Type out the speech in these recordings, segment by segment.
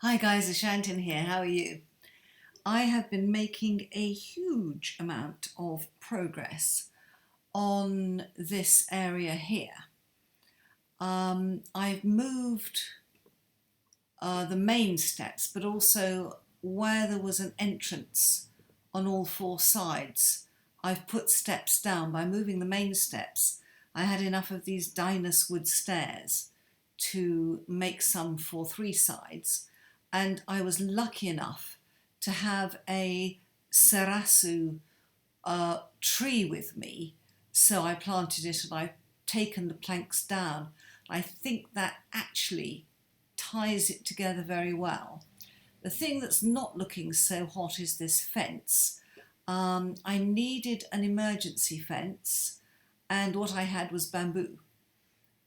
Hi guys, Ashantin here, how are you? I have been making a huge amount of progress on this area here. I've moved the main steps, but also where there was an entrance on all four sides, I've put steps down. By moving the main steps, I had enough of these Dinus wood stairs to make some for three sides, and I was lucky enough to have a Sarasu tree with me, so I planted it and I've taken the planks down. I think that actually ties it together very well. The thing that's not looking so hot is this fence. I needed an emergency fence, and what I had was bamboo.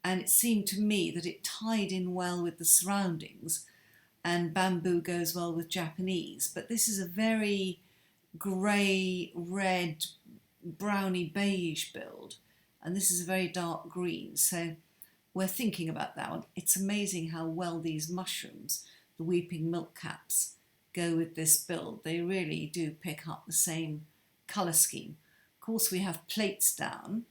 And it seemed to me that it tied in well with the surroundings, and bamboo goes well with Japanese. But this is a very grey, red, browny beige build, and this is a very dark green. So we're thinking about that one. It's amazing how well these mushrooms, the weeping milk caps, go with this build. They really do pick up the same colour scheme. Of course, we have plates down.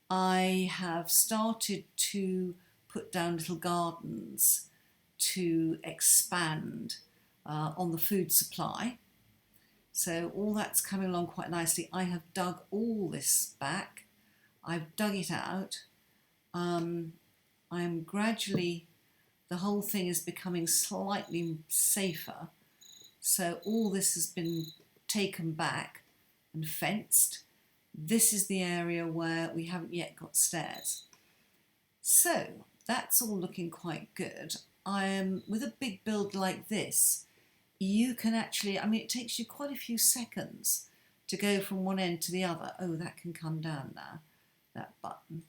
I have started to put down little gardens to expand on the food supply. So all that's coming along quite nicely. I have dug all this back. I've dug it out. I'm gradually, the whole thing is becoming slightly safer. So all this has been taken back and fenced. This is the area where we haven't yet got stairs. So that's all looking quite good. With a big build like this, you can actually, it takes you quite a few seconds to go from one end to the other. Oh, that can come down now, that button.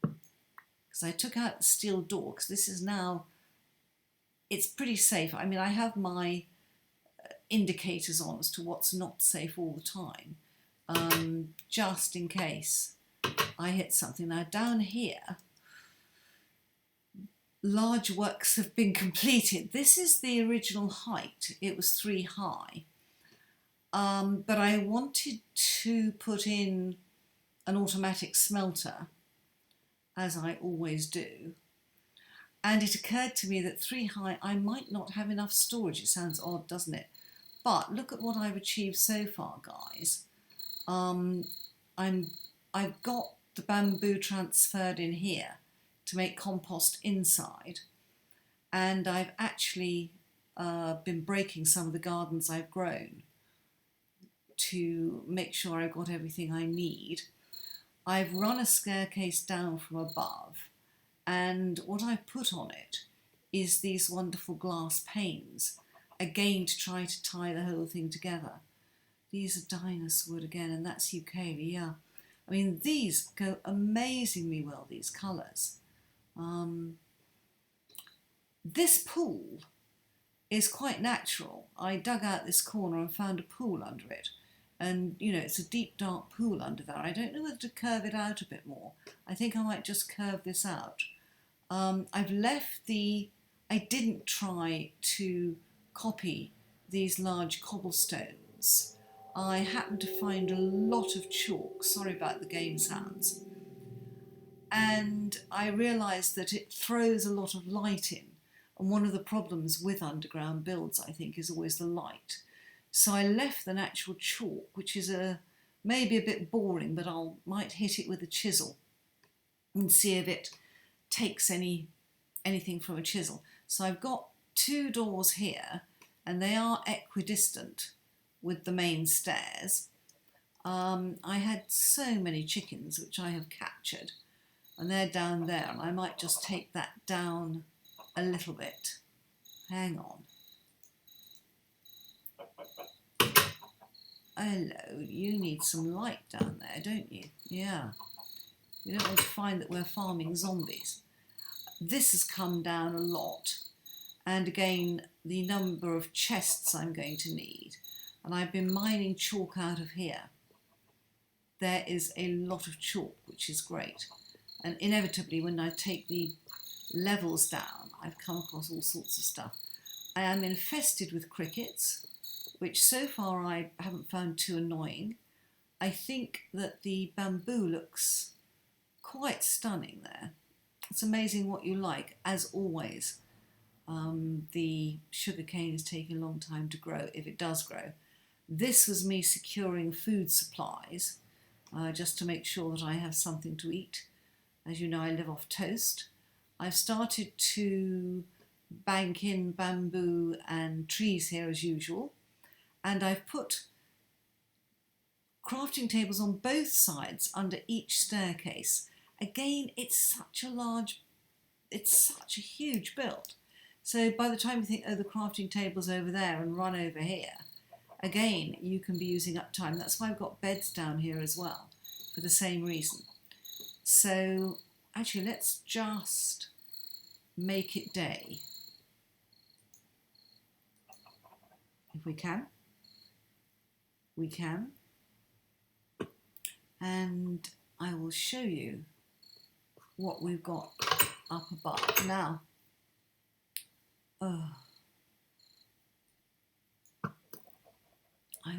Because I took out the steel door, because this is now, it's pretty safe. I have my indicators on as to what's not safe all the time, just in case I hit something. Now down here, large works have been completed. This is the original height. It was 3 high. But I wanted to put in an automatic smelter, as I always do. And it occurred to me that 3 high, I might not have enough storage. It sounds odd, doesn't it? But look at what I've achieved so far, guys. I've got the bamboo transferred in here to make compost inside, and I've actually been breaking some of the gardens I've grown to make sure I've got everything I need. I've run a staircase down from above, and what I've put on it is these wonderful glass panes, again to try to tie the whole thing together. These are Dinus wood again, and that's Eucalyptus, yeah. These go amazingly well, these colours. This pool is quite natural. I dug out this corner and found a pool under it. And, it's a deep, dark pool under there. I don't know whether to curve it out a bit more. I think I might just curve this out. I've left I didn't try to copy these large cobblestones. I happened to find a lot of chalk. Sorry about the game sounds. And I realised that it throws a lot of light in. And one of the problems with underground builds, I think, is always the light. So I left the natural chalk, which is maybe a bit boring, but might hit it with a chisel and see if it takes anything from a chisel. So I've got 2 doors here, and they are equidistant with the main stairs. I had so many chickens, which I have captured, and they're down there, and I might just take that down a little bit. Hang on. Hello, you need some light down there, don't you? Yeah. You don't want to find that we're farming zombies. This has come down a lot. And again, the number of chests I'm going to need. And I've been mining chalk out of here. There is a lot of chalk, which is great. And inevitably, when I take the levels down, I've come across all sorts of stuff. I am infested with crickets, which so far I haven't found too annoying. I think that the bamboo looks quite stunning there. It's amazing what you like, as always. The sugarcane is taking a long time to grow, if it does grow. This was me securing food supplies, just to make sure that I have something to eat. As you know, I live off toast. I've started to bank in bamboo and trees here as usual, and I've put crafting tables on both sides under each staircase. Again, it's such a huge build. So by the time you think, oh, the crafting table's over there and run over here, again, you can be using up time. That's why I've got beds down here as well, for the same reason. So actually, let's just make it day, if we can. We can. And I will show you what we've got up above. Now, I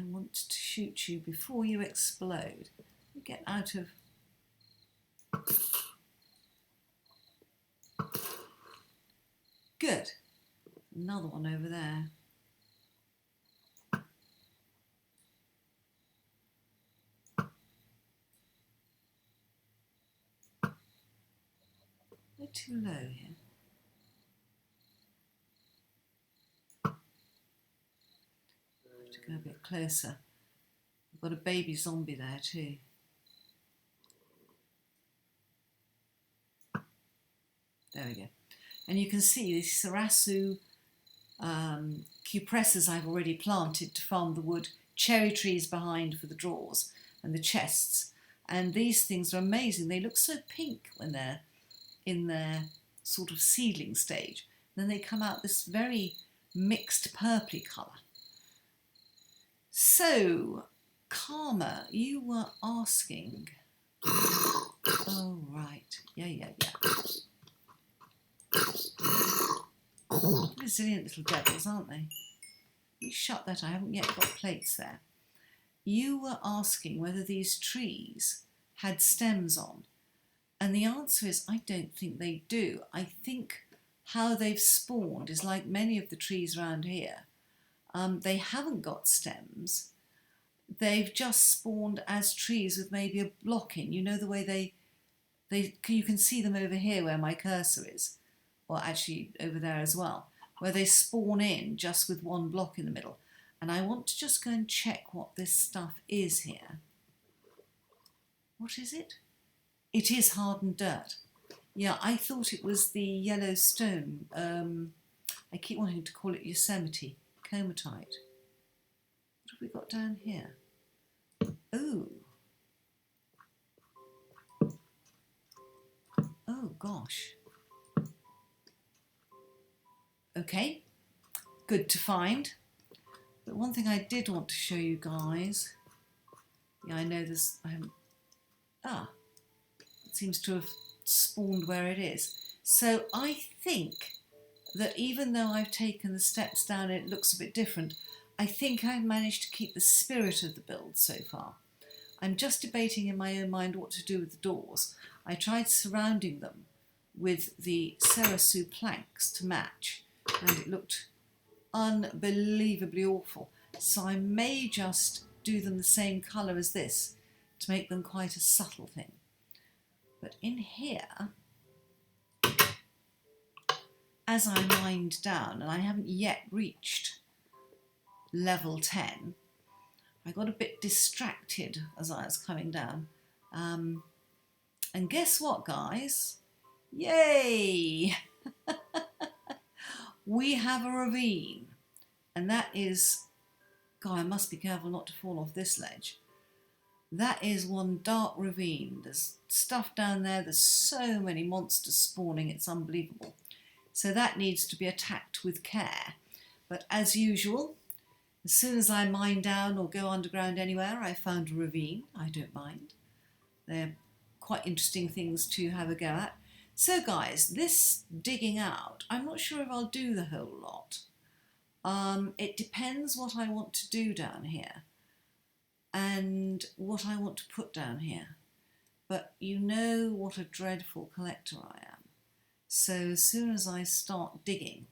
want to shoot you before you explode. Get out of... Good. Another one over there. We're too low here. I have to go a bit closer. I've got a baby zombie there too. There we go. And you can see these Sarasu cupressus I've already planted to farm the wood, cherry trees behind for the drawers and the chests. And these things are amazing. They look so pink when they're in their sort of seedling stage. Then they come out this very mixed purply colour. So, Karma, you were asking... Oh, right. Yeah. Resilient little devils, aren't they? You shut that, I haven't yet got plates there. You were asking whether these trees had stems on. And the answer is, I don't think they do. I think how they've spawned is like many of the trees around here. They haven't got stems. They've just spawned as trees with maybe a block in. You know the way you can see them over here where my cursor is. Well, actually over there as well, where they spawn in just with one block in the middle. And I want to just go and check what this stuff is here. What is it? It is hardened dirt. Yeah, I thought it was the yellow stone. I keep wanting to call it Yosemite, comatite. What have we got down here? Oh. Oh, gosh. Okay, good to find. But one thing I did want to show you guys. Yeah, I know this. It seems to have spawned where it is. So I think that even though I've taken the steps down and it looks a bit different, I think I've managed to keep the spirit of the build so far. I'm just debating in my own mind what to do with the doors. I tried surrounding them with the Sarasu planks to match, and it looked unbelievably awful. So I may just do them the same colour as this to make them quite a subtle thing. But in here, as I mined down, and I haven't yet reached level 10, I got a bit distracted as I was coming down. And guess what, guys? Yay! We have a ravine. And that is... God, I must be careful not to fall off this ledge. That is one dark ravine. There's stuff down there. There's so many monsters spawning. It's unbelievable. So that needs to be attacked with care. But as usual, as soon as I mine down or go underground anywhere, I found a ravine. I don't mind. They're quite interesting things to have a go at. So guys, this digging out, I'm not sure if I'll do the whole lot. It depends what I want to do down here and what I want to put down here. But you know what a dreadful collector I am. So as soon as I start digging,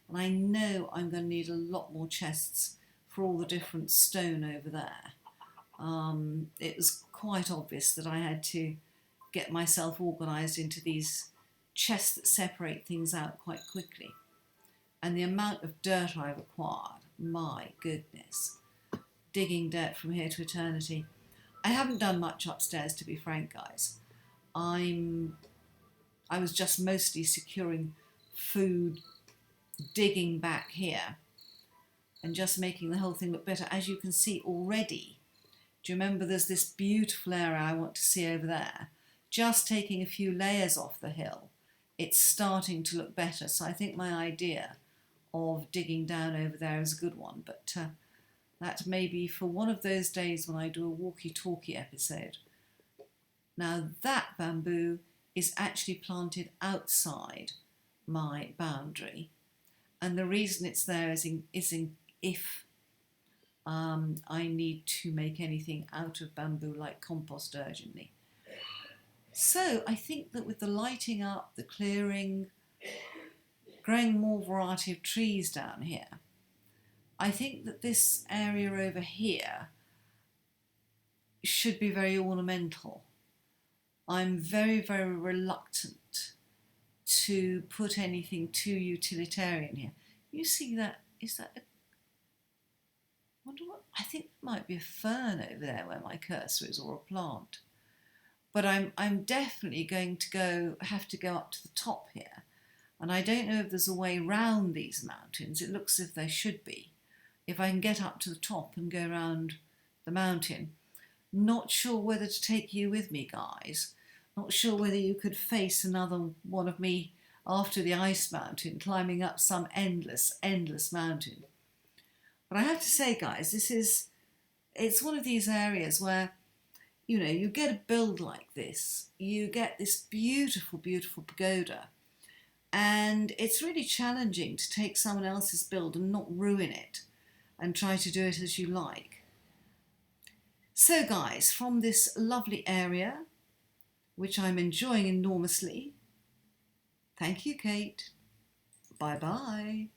and I know I'm going to need a lot more chests for all the different stone over there, it was quite obvious that I had to get myself organised into these chests that separate things out quite quickly. And the amount of dirt I've acquired, my goodness, digging dirt from here to eternity. I haven't done much upstairs, to be frank, guys. I was just mostly securing food, digging back here, and just making the whole thing look better. As you can see already, do you remember there's this beautiful area I want to see over there? Just taking a few layers off the hill, it's starting to look better. So I think my idea of digging down over there is a good one, but that may be for one of those days when I do a walkie-talkie episode. Now that bamboo is actually planted outside my boundary, and the reason it's there is if I need to make anything out of bamboo like compost urgently. So I think that with the lighting up, the clearing, growing more variety of trees down here, I think that this area over here should be very ornamental. I'm very, very reluctant to put anything too utilitarian here. You see that? Is that a... wonder what... I think there might be a fern over there where my cursor is, or a plant. But I'm definitely going to have to go up to the top here. And I don't know if there's a way round these mountains. It looks as if there should be. If I can get up to the top and go around the mountain. Not sure whether to take you with me, guys. Not sure whether you could face another one of me after the ice mountain, climbing up some endless, endless mountain. But I have to say, guys, it's one of these areas where, you know, you get a build like this, you get this beautiful, beautiful pagoda, and it's really challenging to take someone else's build and not ruin it and try to do it as you like. So guys, from this lovely area, which I'm enjoying enormously, thank you, Kate. Bye-bye.